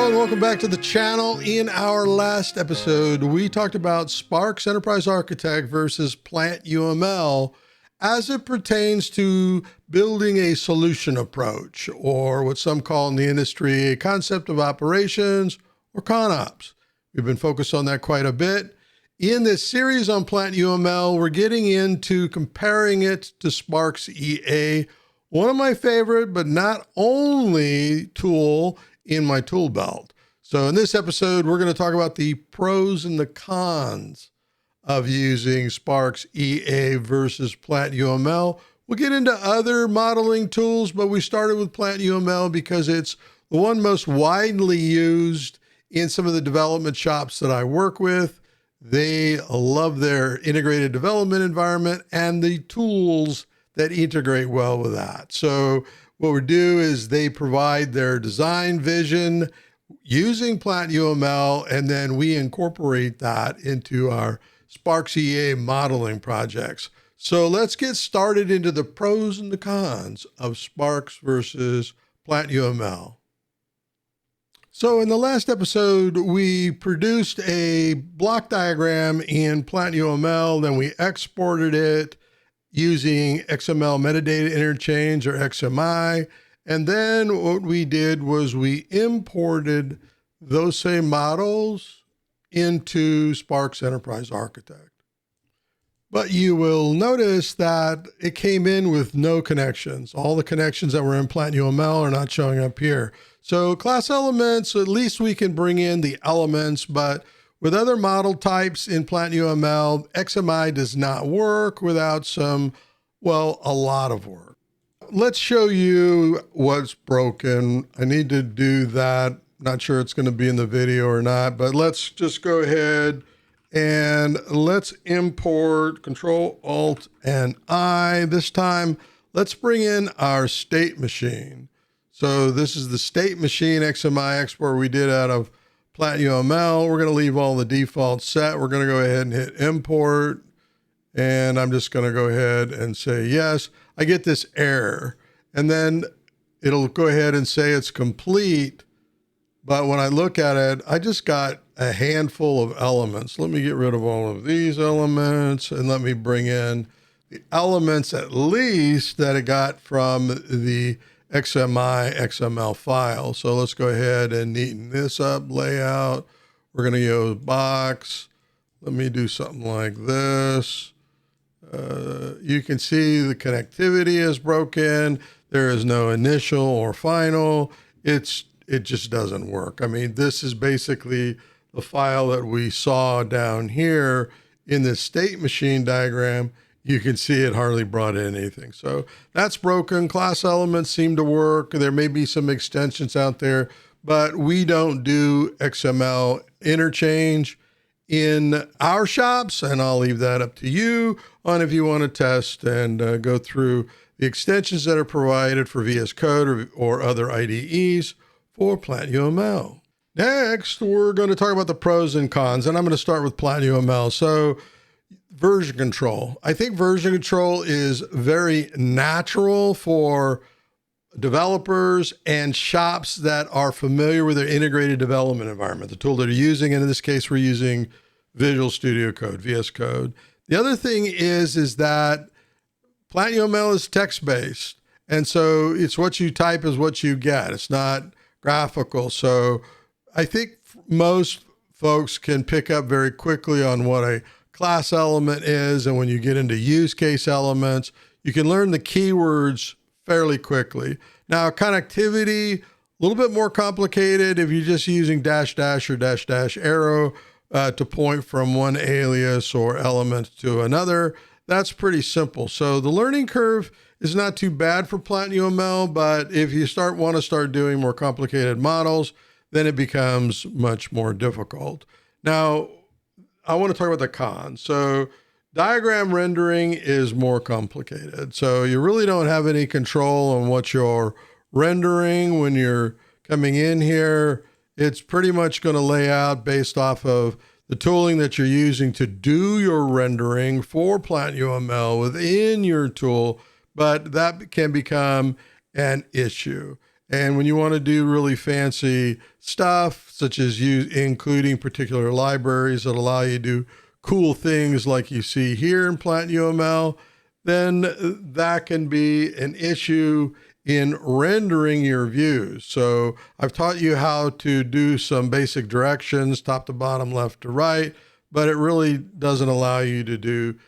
and welcome back to the channel. In our last episode, we talked about Sparx Enterprise Architect versus PlantUML as it pertains to building a solution approach, or what some call in the industry a concept of operations, or ConOps. We've been focused on that quite a bit. In this series on PlantUML, we're getting into comparing it to Sparx EA, one of my favorite, but not only tool in my tool belt. So in this episode, we're going to talk about the pros and the cons of using Sparx EA versus PlantUML. We'll get into other modeling tools, but we started with PlantUML because it's the one most widely used in some of the development shops that I work with. They love their integrated development environment and the tools that integrate well with that. So what we do is they provide their design vision using PlantUML, and then we incorporate that into our Sparx EA modeling projects. So let's get started into the pros and the cons of Sparx versus PlantUML. So in the last episode, we produced a block diagram in PlantUML, then we exported it using XML metadata interchange, or XMI. And then what we did was we imported those same models into Sparx Enterprise Architect. But you will notice that it came in with no connections. All the connections that were in PlantUML are not showing up here. So class elements, at least we can bring in the elements, but with other model types in PlantUML, XMI does not work without a lot of work. Let's show you what's broken. I need to do that. Not sure it's going to be in the video or not, but let's just go ahead and let's import Control Alt and I. This time, let's bring in our state machine. So this is the state machine XMI export we did out of PlantUML. We're going to leave all the defaults set. We're going to go ahead and hit import. And I'm just going to go ahead and say yes. I get this error. And then it'll go ahead and say it's complete. But when I look at it, I just got a handful of elements. Let me get rid of all of these elements and let me bring in the elements at least that it got from the XML file. So let's go ahead and neaten this up, layout. We're going to go box. Let me do something like this. You can see the connectivity is broken. There is no initial or final. It just doesn't work. I mean, this is basically the file that we saw down here in the state machine diagram. You can see it hardly brought in anything. So that's broken. Class elements seem to work. There may be some extensions out there, but we don't do XML interchange in our shops, and I'll leave that up to you on if you want to test and go through the extensions that are provided for VS Code or other IDEs for PlantUML. Next, we're going to talk about the pros and cons, and I'm going to start with PlantUML. So version control. I think version control is very natural for developers and shops that are familiar with their integrated development environment, the tool that they're using. And in this case, we're using Visual Studio Code, VS Code. The other thing is that PlantUML is text-based. And so it's what you type is what you get. It's not graphical. So I think most folks can pick up very quickly on what a class element is. And when you get into use case elements, you can learn the keywords fairly quickly. Now, connectivity, a little bit more complicated if you're just using dash dash or dash dash arrow to point from one alias or element to another. That's pretty simple. So the learning curve is not too bad for PlantUML, but if you want to start doing more complicated models, then it becomes much more difficult. Now, I want to talk about the cons. So diagram rendering is more complicated. So you really don't have any control on what you're rendering when you're coming in here. It's pretty much going to lay out based off of the tooling that you're using to do your rendering for PlantUML within your tool, but that can become an issue. And when you want to do really fancy stuff, such as including particular libraries that allow you to do cool things like you see here in PlantUML, then that can be an issue in rendering your views. So I've taught you how to do some basic directions, top to bottom, left to right, but it really doesn't allow you to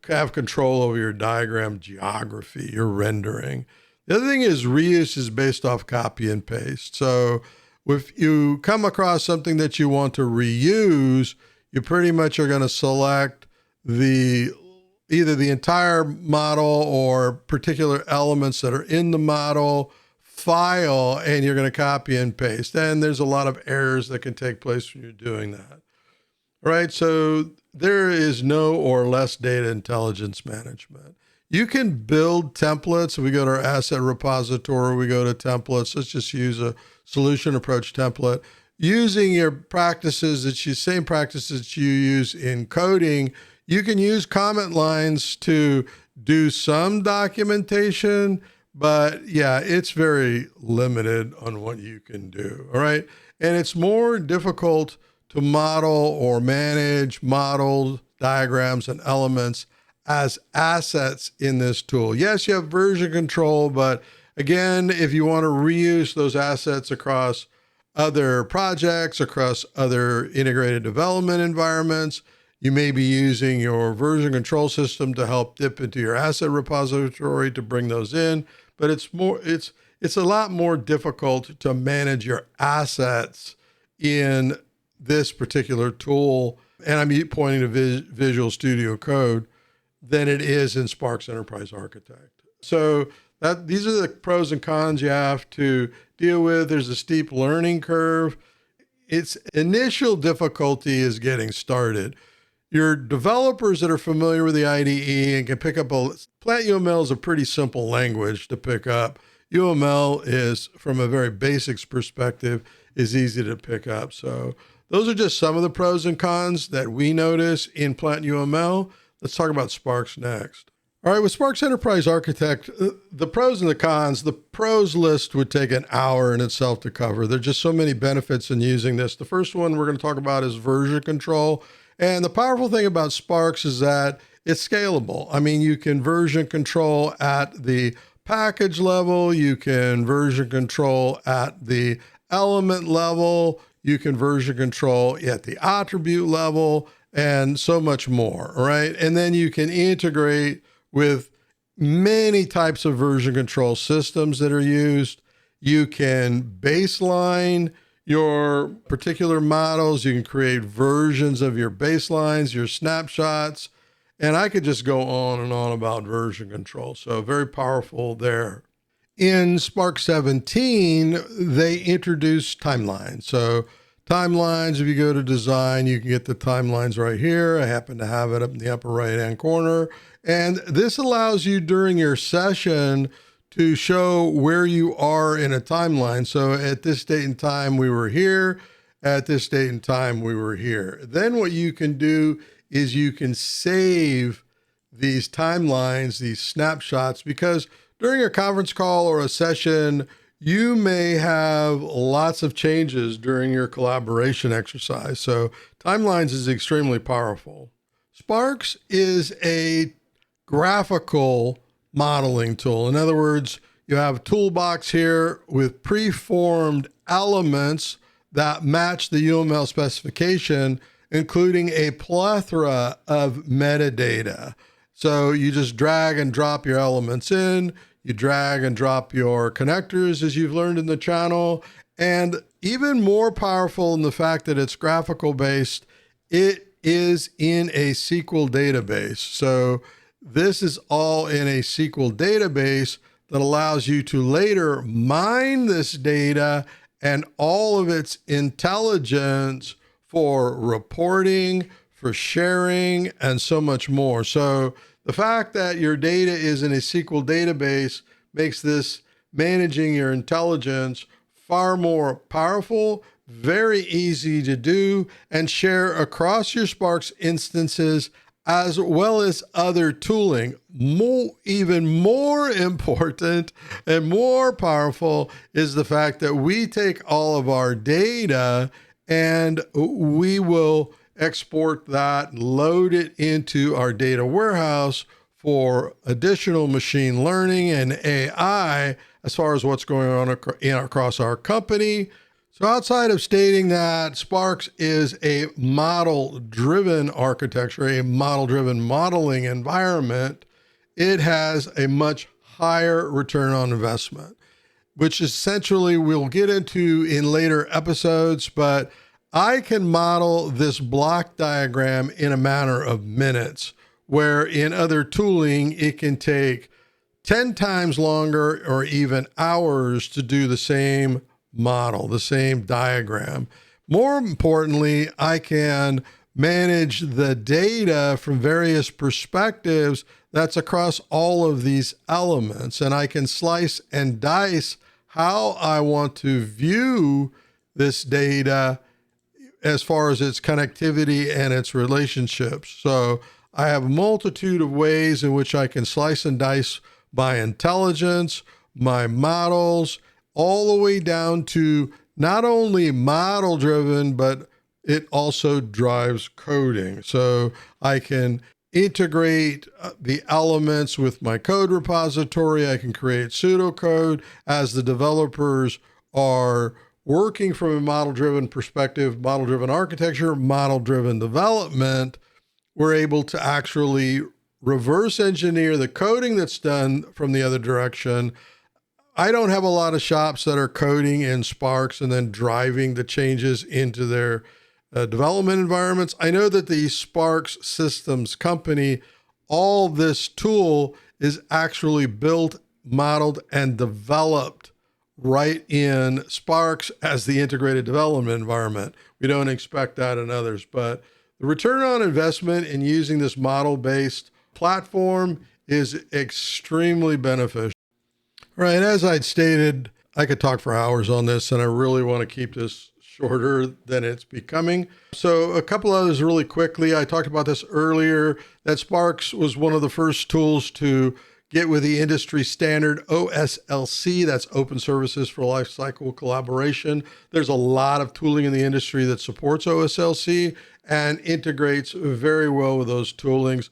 have control over your diagram geography, your rendering. The other thing is reuse is based off copy and paste. So if you come across something that you want to reuse, you pretty much are going to select either the entire model or particular elements that are in the model file, and you're going to copy and paste. And there's a lot of errors that can take place when you're doing that. All right, so there is no or less data intelligence management. You can build templates. We go to our asset repository, we go to templates. Let's just use a solution approach template. Using your same practices you use in coding, you can use comment lines to do some documentation, but yeah, it's very limited on what you can do, all right? And it's more difficult to model or manage modeled diagrams and elements as assets in this tool. Yes, you have version control, but again, if you want to reuse those assets across other projects, across other integrated development environments, you may be using your version control system to help dip into your asset repository to bring those in, but it's a lot more difficult to manage your assets in this particular tool, and I'm pointing to Visual Studio Code, than it is in Sparx Enterprise Architect. So these are the pros and cons you have to deal with. There's a steep learning curve. Its initial difficulty is getting started. Your developers that are familiar with the IDE and can pick up PlantUML is a pretty simple language to pick up. UML is, from a very basics perspective, is easy to pick up. So those are just some of the pros and cons that we notice in PlantUML. Let's talk about Sparx next. All right, with Sparx Enterprise Architect, the pros and the cons, the pros list would take an hour in itself to cover. There's just so many benefits in using this. The first one we're going to talk about is version control. And the powerful thing about Sparx is that it's scalable. I mean, you can version control at the package level, you can version control at the element level, you can version control at the attribute level, and so much more, all right? And then you can integrate with many types of version control systems that are used. You can baseline your particular models. You can create versions of your baselines, your snapshots, and I could just go on and on about version control. So very powerful there. In Sparx 17, they introduced timelines. So timelines, if you go to design, you can get the timelines right here. I happen to have it up in the upper right-hand corner. And this allows you during your session to show where you are in a timeline. So at this date and time, we were here. At this date and time, we were here. Then what you can do is you can save these timelines, these snapshots, because during a conference call or a session, you may have lots of changes during your collaboration exercise. So timelines is extremely powerful. Sparx is a graphical modeling tool. In other words, you have a toolbox here with preformed elements that match the UML specification, including a plethora of metadata. So you just drag and drop your elements in, you drag and drop your connectors, as you've learned in the channel, and even more powerful in the fact that it's graphical based, it is in a SQL database. So this is all in a SQL database that allows you to later mine this data and all of its intelligence for reporting, for sharing, and so much more. So the fact that your data is in a SQL database makes this managing your intelligence far more powerful, very easy to do, and share across your Sparx instances as well as other tooling. Even more important and more powerful is the fact that we take all of our data and we will export that, load it into our data warehouse for additional machine learning and AI as far as what's going on across our company. So outside of stating that Sparx is a model-driven architecture, a model-driven modeling environment, it has a much higher return on investment, which essentially we'll get into in later episodes, but I can model this block diagram in a matter of minutes, where in other tooling, it can take 10 times longer or even hours to do the same model, the same diagram. More importantly, I can manage the data from various perspectives that's across all of these elements, and I can slice and dice how I want to view this data as far as its connectivity and its relationships. So I have a multitude of ways in which I can slice and dice my intelligence, my models, all the way down to not only model driven, but it also drives coding. So I can integrate the elements with my code repository. I can create pseudocode as the developers are working from a model-driven perspective, model-driven architecture, model-driven development. We're able to actually reverse engineer the coding that's done from the other direction. I don't have a lot of shops that are coding in Sparx and then driving the changes into their development environments. I know that the Sparx Systems company, all this tool is actually built, modeled, and developed right in Sparx as the integrated development environment. We don't expect that in others, but the return on investment in using this model-based platform is extremely beneficial. All right, as I'd stated, I could talk for hours on this, and I really want to keep this shorter than it's becoming. So a couple others really quickly. I talked about this earlier, that Sparx was one of the first tools to get with the industry standard OSLC, that's Open Services for Lifecycle Collaboration. There's a lot of tooling in the industry that supports OSLC and integrates very well with those toolings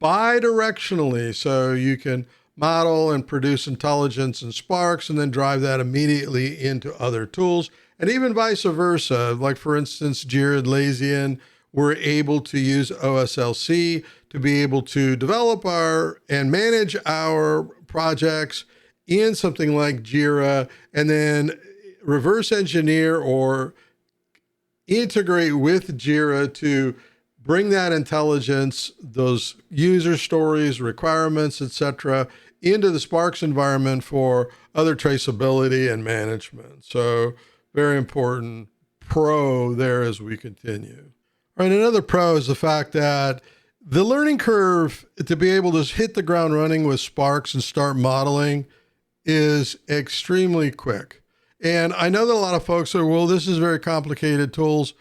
bidirectionally. So you can model and produce intelligence in Sparx and then drive that immediately into other tools, and even vice versa. Like for instance, Jira and Lazian were able to use OSLC to be able to develop and manage our projects in something like Jira, and then reverse engineer or integrate with Jira to bring that intelligence, those user stories, requirements, etc., into the Sparx environment for other traceability and management. So very important pro there as we continue. All right, another pro is the fact that the learning curve to be able to hit the ground running with Sparx and start modeling is extremely quick. And I know that a lot of folks are, well, this is very complicated tools,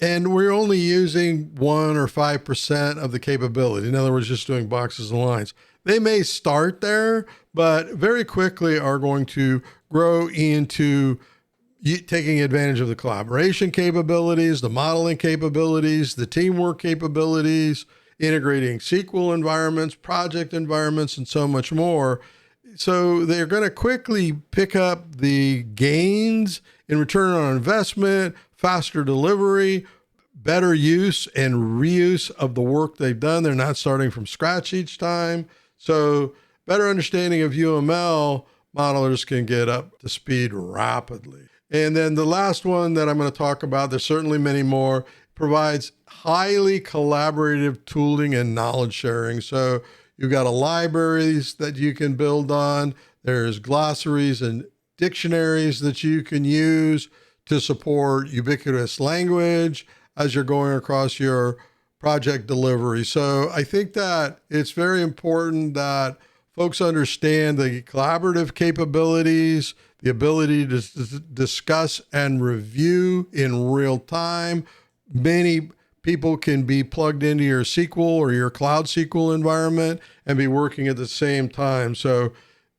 and we're only using 1 or 5% of the capability. In other words, just doing boxes and lines. They may start there, but very quickly are going to grow into taking advantage of the collaboration capabilities, the modeling capabilities, the teamwork capabilities, integrating SQL environments, project environments, and so much more. So they're going to quickly pick up the gains in return on investment, faster delivery, better use and reuse of the work they've done. They're not starting from scratch each time. So better understanding of UML, modelers can get up to speed rapidly. And then the last one that I'm going to talk about, there's certainly many more, provides highly collaborative tooling and knowledge sharing. So you've got libraries that you can build on. There's glossaries and dictionaries that you can use to support ubiquitous language as you're going across your project delivery. So I think that it's very important that folks understand the collaborative capabilities, the ability to discuss and review in real time. Many people can be plugged into your SQL or your Cloud SQL environment and be working at the same time. So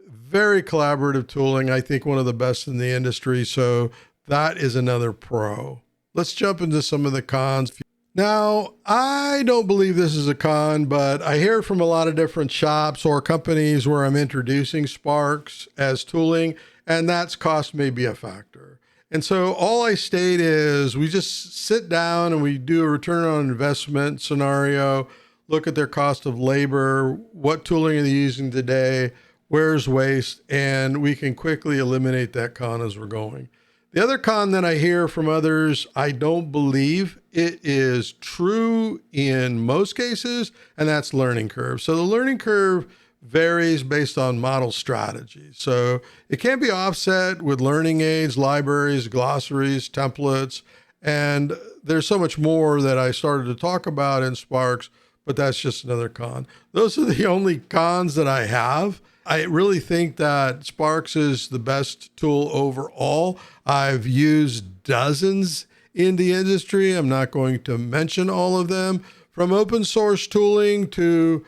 very collaborative tooling. I think one of the best in the industry. So that is another pro. Let's jump into some of the cons. Now, I don't believe this is a con, but I hear from a lot of different shops or companies where I'm introducing Sparx as tooling, and that's cost may be a factor. And so all I state is we just sit down and we do a return on investment scenario, look at their cost of labor, what tooling are they using today, where's waste, and we can quickly eliminate that con as we're going. The other con that I hear from others, I don't believe it is true in most cases, and that's learning curve. So the learning curve varies based on model strategies. So it can be offset with learning aids, libraries, glossaries, templates, and there's so much more that I started to talk about in Sparx, but that's just another con. Those are the only cons that I have. I really think that Sparx is the best tool overall. I've used dozens in the industry. I'm not going to mention all of them, from open source tooling to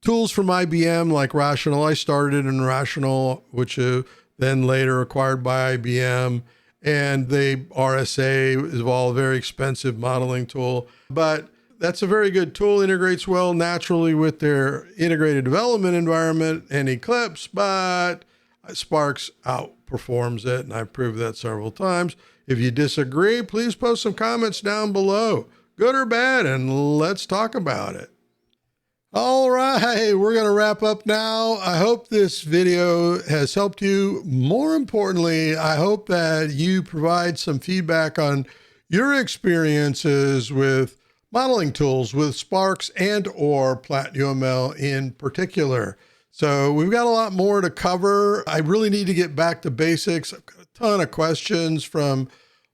tools from IBM like Rational. I started in Rational, which then later acquired by IBM, and the RSA is all a very expensive modeling tool. But that's a very good tool, integrates well naturally with their integrated development environment and Eclipse, but Sparx outperforms it, and I've proved that several times. If you disagree, please post some comments down below, good or bad, and let's talk about it. All right, we're going to wrap up now. I hope this video has helped you. More importantly, I hope that you provide some feedback on your experiences with modeling tools with Sparx and or PlantUML in particular. So we've got a lot more to cover. I really need to get back to basics. I've got a ton of questions from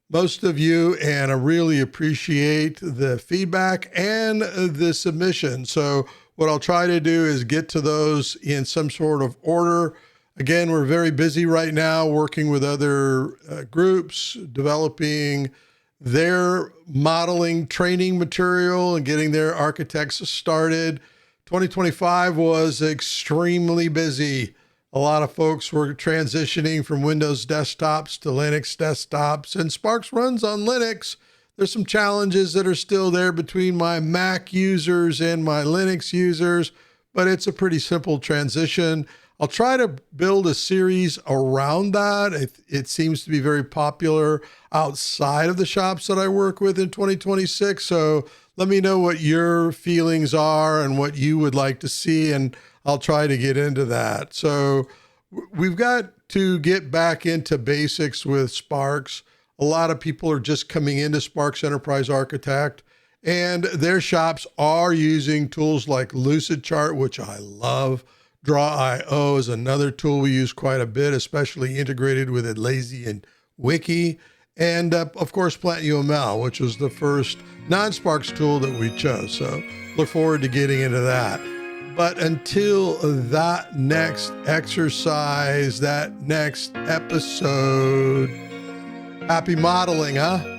most of you, and I really appreciate the feedback and the submission. So what I'll try to do is get to those in some sort of order. Again, we're very busy right now working with other groups, developing their modeling training material and getting their architects started. 2025 was extremely busy. A lot of folks were transitioning from Windows desktops to Linux desktops, and Sparx runs on Linux. There's some challenges that are still there between my Mac users and my Linux users, but it's a pretty simple transition. I'll try to build a series around that. It seems to be very popular outside of the shops that I work with in 2026. So let me know what your feelings are and what you would like to see, and I'll try to get into that. So we've got to get back into basics with Sparx. A lot of people are just coming into Sparx Enterprise Architect, and their shops are using tools like Lucidchart, which I love. Draw.io is another tool we use quite a bit, especially integrated with Atlazy and Wiki. And of course, PlantUML, which was the first non-Sparx tool that we chose. So look forward to getting into that. But until that next exercise, that next episode, happy modeling, huh?